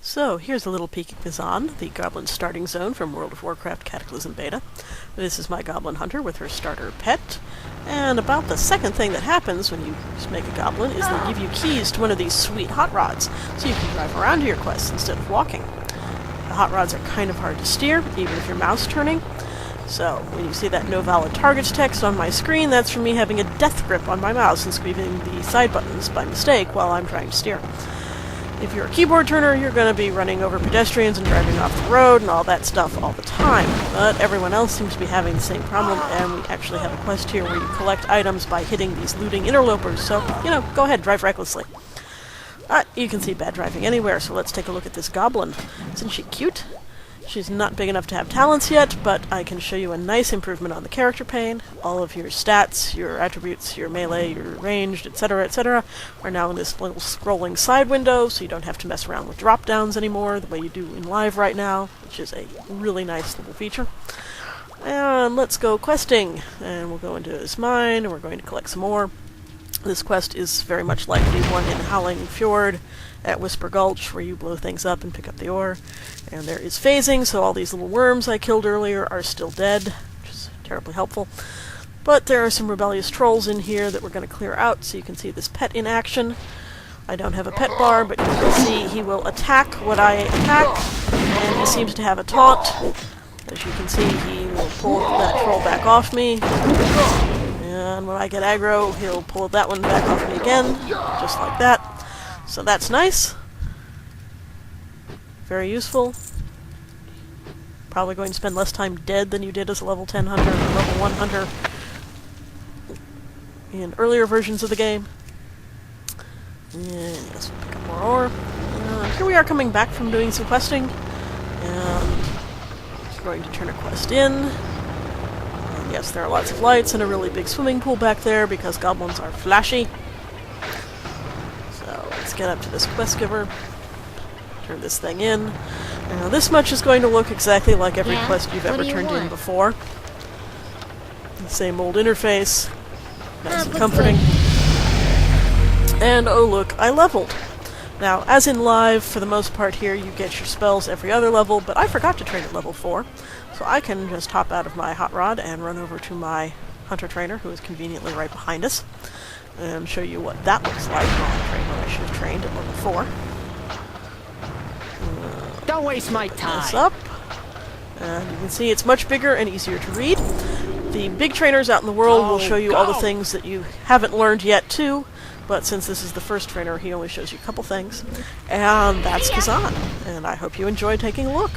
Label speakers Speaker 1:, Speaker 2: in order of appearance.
Speaker 1: So, here's a little peek at Kezan, the goblin starting zone from World of Warcraft Cataclysm beta. This is my goblin hunter with her starter pet, and about the second thing that happens when you make a goblin is they give you keys to one of these sweet hot rods, so you can drive around to your quests instead of walking. The hot rods are kind of hard to steer, even if you're mouse turning, so when you see that no valid targets text on my screen, that's from me having a death grip on my mouse and squeezing the side buttons by mistake while I'm trying to steer. If you're a keyboard turner, you're going to be running over pedestrians and driving off the road and all that stuff all the time. But everyone else seems to be having the same problem, and we actually have a quest here where you collect items by hitting these looting interlopers, so, go ahead, drive recklessly. You can see bad driving anywhere, so let's take a look at this goblin. Isn't she cute? She's not big enough to have talents yet, but I can show you a nice improvement on the character pane. All of your stats, your attributes, your melee, your ranged, etc., are now in this little scrolling side window, so you don't have to mess around with drop-downs anymore, the way you do in live right now, which is a really nice little feature. And let's go questing, and we'll go into this mine, and we're going to collect some more. This quest is very much like the one in Howling Fjord at Whisper Gulch, where you blow things up and pick up the ore. And there is phasing, so all these little worms I killed earlier are still dead, which is terribly helpful. But there are some rebellious trolls in here that we're going to clear out, so you can see this pet in action. I don't have a pet bar, but you can see he will attack what I attack, and he seems to have a taunt. As you can see, he will pull that troll back off me. And when I get aggro, he'll pull that one back off me again, just like that. So that's nice. Very useful. Probably going to spend less time dead than you did as a level 10 hunter or level 1 hunter in earlier versions of the game. And yes, we'll pick up more ore. Here we are coming back from doing some questing. And we're going to turn a quest in. Yes, there are lots of lights and a really big swimming pool back there because goblins are flashy. So let's get up to this quest giver. Turn this thing in. Now this much is going to look exactly like every quest you've ever turned in before. The same old interface. Nice and comforting. And oh look, I leveled. Now, as in live, for the most part here, you get your spells every other level, but I forgot to train at level 4. So I can just hop out of my hot rod and run over to my hunter trainer, who is conveniently right behind us, and show you what that looks like when I should have trained at level 4.
Speaker 2: Don't waste my time.
Speaker 1: This up, and you can see it's much bigger and easier to read. The big trainers out in the world will show you all the things that you haven't learned yet too, but since this is the first trainer, he only shows you a couple things. And that's Kezan, and I hope you enjoy taking a look.